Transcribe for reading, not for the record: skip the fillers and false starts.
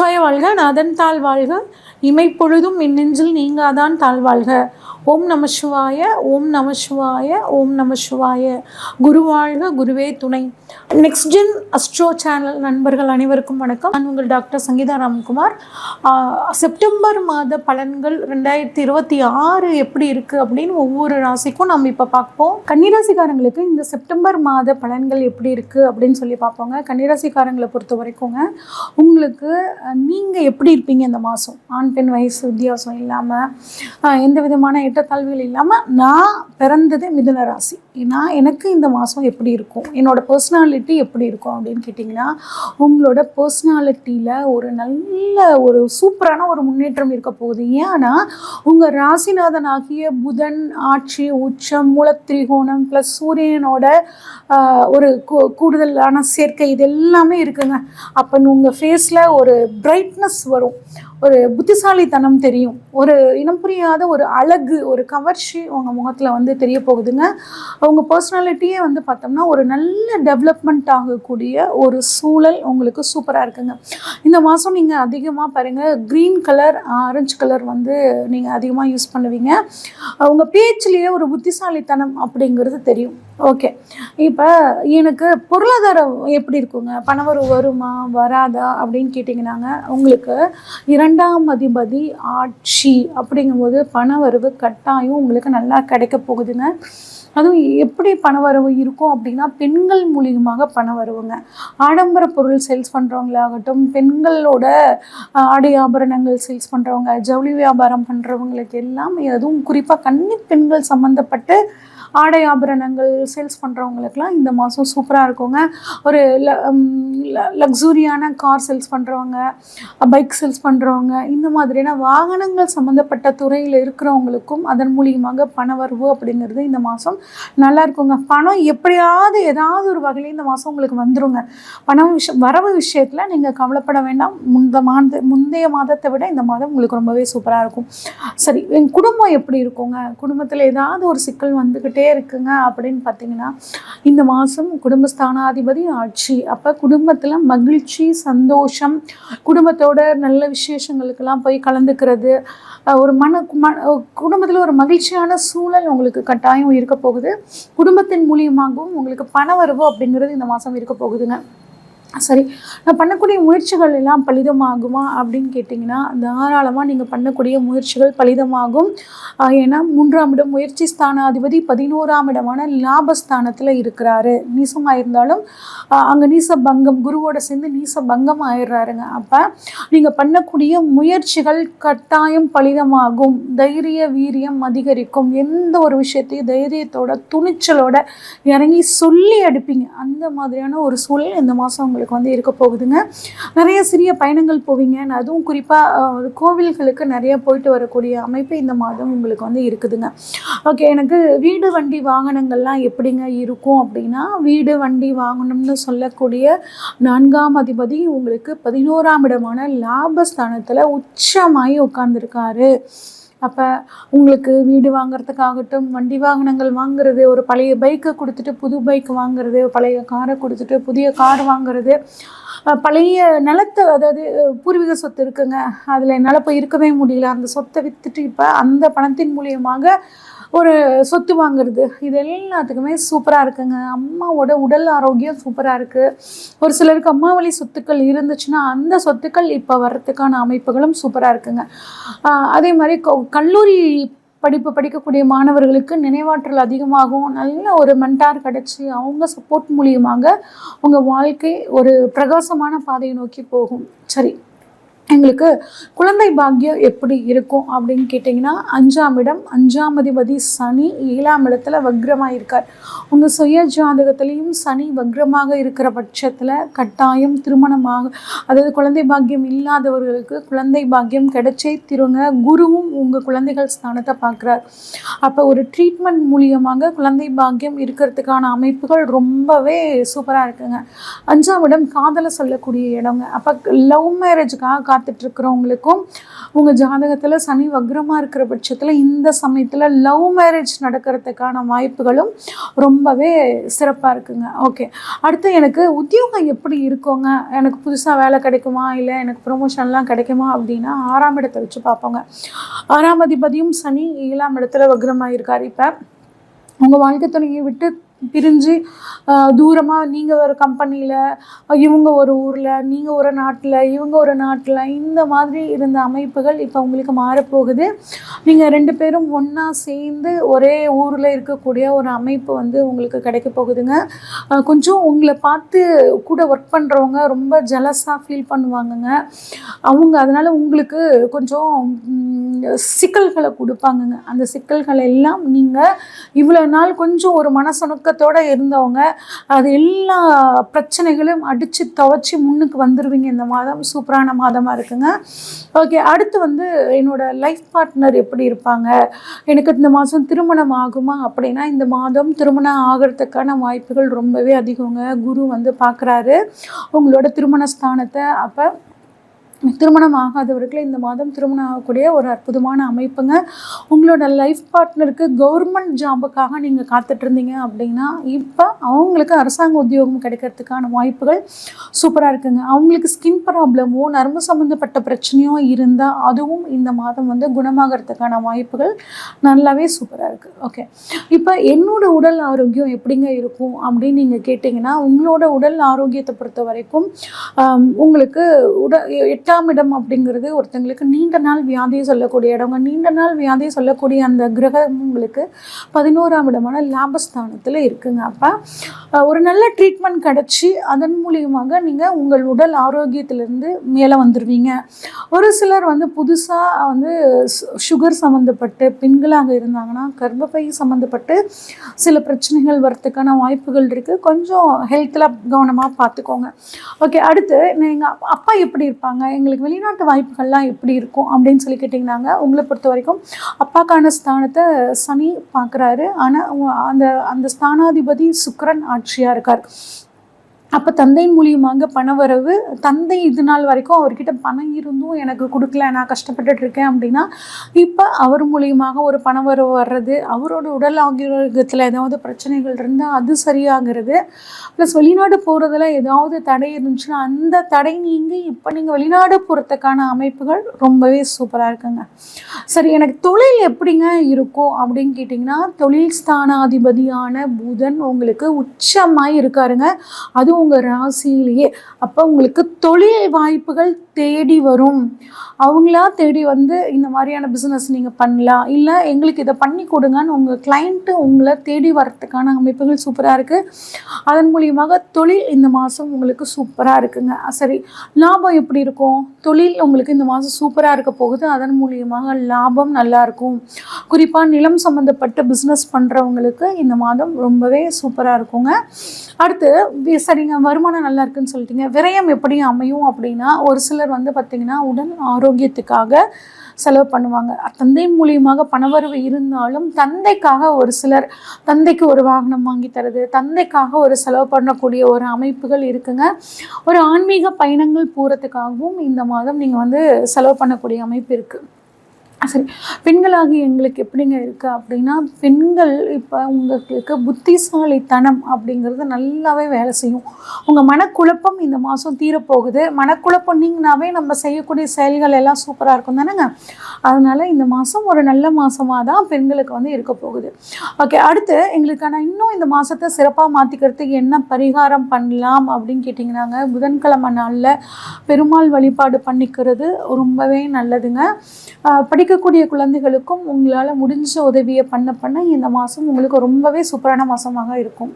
நமச்சிவாய வாழ்க, நாதன் தாழ் வாழ்க, இமைப்பொழுதும் மின்னெஞ்சில் நீங்காதான் தாழ்வாழ்க. ஓம் நம சிவாய, ஓம் நம சிவாய, ஓம் நம சிவாய. குரு வாழ்க, குருவே துணை. நெக்ஸ்ட் ஜென் அஸ்ட்ரோ சேனல் நண்பர்கள் அனைவருக்கும் வணக்கம். நான் உங்கள் டாக்டர் சங்கீதா ராம்குமார். செப்டம்பர் மாத பலன்கள் 2026 எப்படி இருக்குது அப்படின்னு ஒவ்வொரு ராசிக்கும் நம்ம இப்போ பார்ப்போம். கன்னிராசிக்காரங்களுக்கு இந்த செப்டம்பர் மாத பலன்கள் எப்படி இருக்குது அப்படின்னு சொல்லி பார்ப்போங்க. கன்னிராசிக்காரங்களை பொறுத்த வரைக்குங்க, உங்களுக்கு நீங்கள் எப்படி இருப்பீங்க இந்த மாதம், ஆண் பெண் வயசு வித்தியாசம் இல்லாமல், எந்த விதமான ஏற்றத்தாழ்வுகள் இல்லாமல், நான் பிறந்தது மிதுன ராசி, எனக்கு இந்த மாதம் எப்படி இருக்கும், என்னோட பர்சனாலிட்டி எப்படி இருக்கும் அப்படின்னு கேட்டிங்கன்னா, உங்களோட பர்சனாலிட்டியில் ஒரு நல்ல ஒரு சூப்பரான ஒரு முன்னேற்றம் இருக்க போகுது. ஏன்னா உங்கள் ராசிநாதன் ஆகிய புதன் ஆட்சி உச்சம் மூலத்திரிகோணம் ப்ளஸ் சூரியனோட ஒரு கூடுதலான சேர்க்கை இது எல்லாமே இருக்குங்க. அப்போ உங்கள் ஃபேஸில் ஒரு பிரைட்னஸ் வரும், ஒரு புத்திசாலித்தனம் தெரியும், ஒரு இனம் புரியாத ஒரு அழகு, ஒரு கவர்ச்சி உங்கள் முகத்தில் வந்து தெரிய போகுதுங்க. உங்கள் பர்சனாலிட்டியே வந்து பார்த்தோம்னா ஒரு நல்ல டெவலப்மெண்ட் ஆகக்கூடிய ஒரு சூழல் உங்களுக்கு சூப்பராக இருக்குங்க. இந்த மாதம் நீங்கள் அதிகமாக பாருங்கள், க்ரீன் கலர் ஆரஞ்சு கலர் வந்து நீங்கள் அதிகமாக யூஸ் பண்ணுவீங்க. உங்கள் பேச்சிலேயே ஒரு புத்திசாலித்தனம் அப்படிங்கிறது தெரியும். ஓகே, இப்போ எனக்கு பொருளாதாரம் எப்படி இருக்குங்க, பணவரவு வருமா வராதா அப்படின்னு கேட்டிங்கன்னாங்க, உங்களுக்கு 2ஆம் அதிபதி ஆட்சி அப்படிங்கும்போது பணவரவு கட்டாயம் உங்களுக்கு நல்லா கிடைக்க போகுதுங்க. அதுவும் எப்படி பணவரவு இருக்கும் அப்படின்னா, பெண்கள் மூலியமாக பணவரவுங்க. ஆடம்பர பொருள் சேல்ஸ் பண்ணுறவங்களாகட்டும், பெண்களோட ஆடை ஆபரணங்கள் சேல்ஸ் பண்ணுறவங்க, ஜவுளி வியாபாரம் பண்ணுறவங்களுக்கு எல்லாம், அதுவும் குறிப்பாக கன்னி பெண்கள் சம்மந்தப்பட்டு ஆடை ஆபரணங்கள் சேல்ஸ் பண்ணுறவங்களுக்கெல்லாம் இந்த மாதம் சூப்பராக இருக்குங்க. ஒரு லக்ஸூரியான கார் சேல்ஸ் பண்ணுறவங்க, பைக் சேல்ஸ் பண்ணுறவங்க, இந்த மாதிரியான வாகனங்கள் சம்மந்தப்பட்ட துறையில் இருக்கிறவங்களுக்கும் அதன் மூலியமாக பணவரவு அப்படிங்கிறது இந்த மாதம் நல்லா இருக்குங்க. பணம் எப்படியாவது ஏதாவது ஒரு வகையில் இந்த மாதம் உங்களுக்கு வந்துருங்க. வரவு விஷயத்தில் நீங்கள் கவலைப்பட வேண்டாம். முந்தைய மாதத்தை விட இந்த மாதம் உங்களுக்கு ரொம்பவே சூப்பராக இருக்கும். சரி, எங்கள் குடும்பம் எப்படி இருக்குங்க, குடும்பத்தில் ஏதாவது ஒரு சிக்கல் வந்துக்கிட்டே இருக்குங்க அப்படின்னு பார்த்தீங்கன்னா, இந்த மாதம் குடும்பஸ்தானாதிபதி ஆட்சி. அப்போ குடும்பத்தில் மகிழ்ச்சி சந்தோஷம், குடும்பத்தோட நல்ல விசேஷங்களுக்கெல்லாம் போய் கலந்துக்கிறது, ஒரு குடும்பத்தில் ஒரு மகிழ்ச்சியான சூழல் உங்களுக்கு கட்டாயம் இருக்க போகுது. குடும்பத்தின் மூலியமாகவும் உங்களுக்கு பணவரவு அப்படிங்கிறது இந்த மாதம் இருக்க போகுதுங்க. சரி, நான் பண்ணக்கூடிய முயற்சிகள் எல்லாம் பலிதமாகுமா அப்படின்னு கேட்டிங்கன்னா, தாராளமாக நீங்கள் பண்ணக்கூடிய முயற்சிகள் பலிதமாகும். ஏன்னா 3ஆம் இடம் முயற்சி ஸ்தானாதிபதி 11ஆம் இடமான லாபஸ்தானத்தில் இருக்கிறாரு. நீசமாக இருந்தாலும் அங்கே நீச பங்கம், குருவோட சேர்ந்து நீச பங்கம் ஆயிடுறாருங்க. அப்போ நீங்கள் பண்ணக்கூடிய முயற்சிகள் கட்டாயம் பலிதமாகும். தைரிய வீரியம் அதிகரிக்கும். எந்த ஒரு விஷயத்தையும் தைரியத்தோட துணிச்சலோட இறங்கி சொல்லி அடிப்பீங்க. அந்த மாதிரியான ஒரு சூழல் இந்த மாதம் உங்களுக்கு வந்து இருக்க போகுதுங்க. நிறைய சிறிய பயணங்கள் போவீங்க. அதுவும் குறிப்பாக கோவில்களுக்கு நிறைய போயிட்டு வரக்கூடிய அமைப்பு இந்த மாதம் உங்களுக்கு வந்து இருக்குதுங்க. ஓகே, எனக்கு வீடு வண்டி வாகனங்கள்லாம் எப்படிங்க இருக்கும் அப்படின்னா, வீடு வண்டி வாங்கணும்னு சொல்லக்கூடிய 4ஆம் அதிபதி உங்களுக்கு 11ஆம் இடமான லாபஸ்தானத்தில் உச்சமாகி உட்கார்ந்துருக்காரு. அப்போ உங்களுக்கு வீடு வாங்கிறதுக்காகட்டும், வண்டி வாகனங்கள் வாங்குறது, ஒரு பழைய பைக்கை கொடுத்துட்டு புது பைக் வாங்குறது, பழைய காரை கொடுத்துட்டு புதிய கார் வாங்குறது, பழைய நிலத்தை, அதாவது பூர்வீக சொத்து இருக்குங்க, அதில் என்னால் இப்போ இருக்கவே முடியல, அந்த சொத்தை விற்றுட்டு இப்போ அந்த பணத்தின் மூலியமாக ஒரு சொத்து வாங்குறது, இது எல்லாத்துக்குமே சூப்பராக இருக்குங்க. அம்மாவோட உடல் ஆரோக்கியம் சூப்பராக இருக்குது. ஒரு சிலருக்கு அம்மா வழி சொத்துக்கள் இருந்துச்சுன்னா அந்த சொத்துக்கள் இப்போ வர்றதுக்கான அமைப்புகளும் சூப்பராக இருக்குங்க. அதே மாதிரி கல்லூரி படிப்பு படிக்கக்கூடிய மாணவர்களுக்கு நினைவாற்றல் அதிகமாகும். நல்ல ஒரு மென்டார் கிடச்சி அவங்க சப்போர்ட் மூலியமாக உங்கள் வாழ்க்கை ஒரு பிரகாசமான பாதையை நோக்கி போகும். சரி, எங்களுக்கு குழந்தை பாக்கியம் எப்படி இருக்கும் அப்படின்னு கேட்டிங்கன்னா, 5ஆம் இடம் 5ஆம் அதிபதி சனி 7ஆம் இடத்துல வக்ரமாக இருக்கார். உங்கள் சுய ஜாதகத்திலையும் சனி வக்ரமாக இருக்கிற பட்சத்தில் கட்டாயம் திருமணமாக, அதாவது குழந்தை பாக்கியம் இல்லாதவர்களுக்கு குழந்தை பாக்கியம் கிடைச்சே திருங்க. குருவும் உங்கள் குழந்தைகள் ஸ்தானத்தை பார்க்குறார். அப்போ ஒரு ட்ரீட்மெண்ட் மூலியமாக குழந்தை பாக்கியம் இருக்கிறதுக்கான அமைப்புகள் ரொம்பவே சூப்பராக இருக்குங்க. 5ஆம் இடம் காதலை சொல்லக்கூடிய இடங்க. அப்போ லவ் மேரேஜுக்காக காத்துட்ருக்கிறவங்களுக்கும் உங்கள் ஜாதகத்தில் சனி வக்ரமாக இருக்கிற பட்சத்தில் இந்த சமயத்தில் லவ் மேரேஜ் நடக்கிறதுக்கான வாய்ப்புகளும் ரொம்பவே சிறப்பாக இருக்குங்க. ஓகே, அடுத்து எனக்கு உத்தியோகம் எப்படி இருக்குங்க, எனக்கு புதுசாக வேலை கிடைக்குமா, இல்லை எனக்கு ப்ரொமோஷன்லாம் கிடைக்குமா அப்படின்னா 6ஆம் இடத்தை வச்சு பார்ப்போங்க. 6ஆம் அதிபதியும் சனி 7ஆம் இடத்துல வக்ரமாக இருக்கார். இப்போ உங்கள் வாழ்க்கை துணையை விட்டு பிரிஞ்சு தூரமாக நீங்கள் ஒரு கம்பெனியில், இவங்க ஒரு ஊரில், நீங்கள் ஒரு நாட்டில், இவங்க ஒரு நாட்டில், இந்த மாதிரி இருந்த அமைப்புகள் இப்போ உங்களுக்கு மாறப்போகுது. நீங்கள் 2 பேரும் ஒன்றா சேர்ந்து ஒரே ஊரில் இருக்கக்கூடிய ஒரு அமைப்பு வந்து உங்களுக்கு கிடைக்க போகுதுங்க. கொஞ்சம் உங்களை பார்த்து கூட ஒர்க் பண்ணுறவங்க ரொம்ப ஜெலஸாக ஃபீல் பண்ணுவாங்கங்க. அவங்க அதனால் உங்களுக்கு கொஞ்சம் சிக்கல்களை கொடுப்பாங்கங்க. அந்த சிக்கல்கள் எல்லாம் நீங்கள் இவ்வளோ நாள் கொஞ்சம் ஒரு மனசொணுக்கத்தோடு இருந்தவங்க அது எல்லா பிரச்சனைகளும் அடித்து துவச்சி முன்னுக்கு வந்துடுவீங்க. இந்த மாதம் சூப்பரான மாதமாக இருக்குங்க. ஓகே, அடுத்து வந்து என்னோடய லைஃப் பார்ட்னர் எப்படி இருப்பாங்க, எனக்கு இந்த மாதம் திருமணம் ஆகுமா அப்படின்னா இந்த மாதம் திருமணம் ஆகிறதுக்கான வாய்ப்புகள் ரொம்பவே அதிகங்க. குரு வந்து பார்க்குறாரு உங்களோட திருமண ஸ்தானத்தை. அப்போ திருமணம் ஆகாதவர்கள் இந்த மாதம் திருமணம் ஆகக்கூடிய ஒரு அற்புதமான அமைப்புங்க. உங்களோட லைஃப் பார்ட்னருக்கு கவர்மெண்ட் ஜாபுக்காக நீங்கள் காத்துட்ருந்தீங்க அப்படின்னா இப்போ அவங்களுக்கு அரசாங்க உத்தியோகம் கிடைக்கிறதுக்கான வாய்ப்புகள் சூப்பராக இருக்குங்க. அவங்களுக்கு ஸ்கின் ப்ராப்ளமோ நரம்பு சம்மந்தப்பட்ட பிரச்சனையோ இருந்தால் அதுவும் இந்த மாதம் வந்து குணமாகறதுக்கான வாய்ப்புகள் நல்லாவே சூப்பராக இருக்குது. ஓகே, இப்போ என்னோட உடல் ஆரோக்கியம் எப்படிங்க இருக்கும் அப்படின்னு நீங்கள் கேட்டிங்கன்னா உங்களோட உடல் ஆரோக்கியத்தை பொறுத்த வரைக்கும் உங்களுக்கு 8ஆம் இடம் அப்படிங்கிறது ஒருத்தங்களுக்கு நீண்ட நாள் வியாதியை சொல்லக்கூடிய இடங்க. நீண்ட நாள் வியாதியை சொல்லக்கூடிய அந்த கிரகம் உங்களுக்கு 11ஆம் இடமான லாபஸ்தானத்தில் இருக்குங்க. அப்போ ஒரு நல்ல ட்ரீட்மெண்ட் கிடச்சி அதன் மூலியமாக நீங்கள் உங்கள் உடல் ஆரோக்கியத்திலேருந்து மேலே வந்துடுவீங்க. ஒரு சிலர் வந்து புதுசாக வந்து சுகர் சம்மந்தப்பட்டு பெண்களாக இருந்தாங்கன்னா கர்ப்பப்பை சம்மந்தப்பட்டு சில பிரச்சனைகள் வரத்துக்கான வாய்ப்புகள் இருக்குது. கொஞ்சம் ஹெல்த்தில் கவனமாக பார்த்துக்கோங்க. ஓகே, அடுத்து எங்கள் அப்பா எப்படி இருப்பாங்க, எங்களுக்கு வெளிநாட்டு வாய்ப்புகள்லாம் எப்படி இருக்கும் அப்படின்னு சொல்லி கேட்டிங்கன்னாங்க உங்களை பொறுத்த வரைக்கும் அப்பாக்கான ஸ்தானத்தை சனி பார்க்குறாரு. ஆனால் அந்த ஸ்தானாதிபதி சுக்கிரன் ஆட்சியாக இருக்கார். அப்போ தந்தையின் மூலியமாக பணவரவு, தந்தை இது நாள் வரைக்கும் அவர்கிட்ட பணம் இருந்தும் எனக்கு கொடுக்கல, நான் கஷ்டப்பட்டுட்ருக்கேன் அப்படின்னா இப்போ அவர் மூலியமாக ஒரு பணவரவு வர்றது, அவரோட உடல் ஆரோக்கியத்தில் ஏதாவது பிரச்சனைகள் இருந்தால் அது சரியாகிறது. ப்ளஸ் வெளிநாடு போகிறதுல ஏதாவது தடை இருந்துச்சுன்னா அந்த தடை நீங்கி இப்போ நீங்கள் வெளிநாடு போகிறதுக்கான அமைப்புகள் ரொம்பவே சூப்பராக இருக்குங்க. சரி, எனக்கு தொழில் எப்படிங்க இருக்கும் அப்படின்னு கேட்டிங்கன்னா தொழில் ஸ்தானாதிபதியான புதன் உங்களுக்கு உச்சமாக இருக்காருங்க. அதுவும் உங்கள் ராசியிலேயே. அப்போ உங்களுக்கு தொழில் வாய்ப்புகள் தேடி வரும். அவங்களா தேடி வந்து இந்த மாதிரியான பிஸ்னஸ் நீங்கள் பண்ணலாம், இல்லை எங்களுக்கு இதை பண்ணி கொடுங்கன்னு உங்கள் கிளைண்ட்டு உங்களை தேடி வரத்துக்கான அமைப்புகள் சூப்பராக இருக்குது. அதன் மூலியமாக தொழில் இந்த மாதம் உங்களுக்கு சூப்பராக இருக்குங்க. சரி, லாபம் எப்படி இருக்கும்? தொழில் உங்களுக்கு இந்த மாதம் சூப்பராக இருக்க போகுது. அதன் மூலியமாக லாபம் நல்லாயிருக்கும். குறிப்பாக நிலம் சம்மந்தப்பட்ட பிஸ்னஸ் பண்ணுறவங்களுக்கு இந்த மாதம் ரொம்பவே சூப்பராக இருக்குங்க. அடுத்து சரிங்க, வருமானம் நல்லா இருக்குன்னு சொல்லிட்டீங்க. விரயம் எப்படி அமையும் அப்படின்னா ஒரு சிலர் வந்து பார்த்திங்கன்னா உடல் ஆரோக்கியத்துக்காக செலவு பண்ணுவாங்க. தந்தை மூலியமாக பணவரவு இருந்தாலும் தந்தைக்காக ஒரு சிலர் தந்தைக்கு ஒரு வாகனம் வாங்கி தருது, தந்தைக்காக ஒரு செலவு பண்ணக்கூடிய ஒரு அமைப்புகள் இருக்குங்க. ஒரு ஆன்மீக பயணங்கள் போகிறதுக்காகவும் இந்த மாதம் நீங்கள் வந்து செலவு பண்ணக்கூடிய அமைப்பு இருக்குது. சரி, பெண்களாகி எங்களுக்கு எப்படிங்க இருக்குது அப்படின்னா பெண்கள் இப்போ உங்களுக்கு புத்திசாலித்தனம் அப்படிங்கிறது நல்லாவே வேலை செய்யும். உங்கள் மனக்குழப்பம் இந்த மாதம் தீரப்போகுது. மனக்குழப்பம் நீங்கனாவே நம்ம செய்யக்கூடிய செயல்கள் எல்லாம் சூப்பராக இருக்கும் தானேங்க. அதனால் இந்த மாதம் ஒரு நல்ல மாதமாக தான் பெண்களுக்கு வந்து இருக்க போகுது. ஓகே, அடுத்து எங்களுக்கான இன்னும் இந்த மாதத்தை சிறப்பாக மாற்றிக்கிறதுக்கு என்ன பரிகாரம் பண்ணலாம் அப்படின்னு கேட்டிங்கன்னாங்க புதன்கிழமை நாளில் பெருமாள் வழிபாடு பண்ணிக்கிறது ரொம்பவே நல்லதுங்க. படிக்கக்கூடிய குழந்தைகளுக்கும் உங்களால் முடிஞ்ச உதவியை பண்ண இந்த மாதம் உங்களுக்கு ரொம்பவே சூப்பரான மாதமாக இருக்கும்.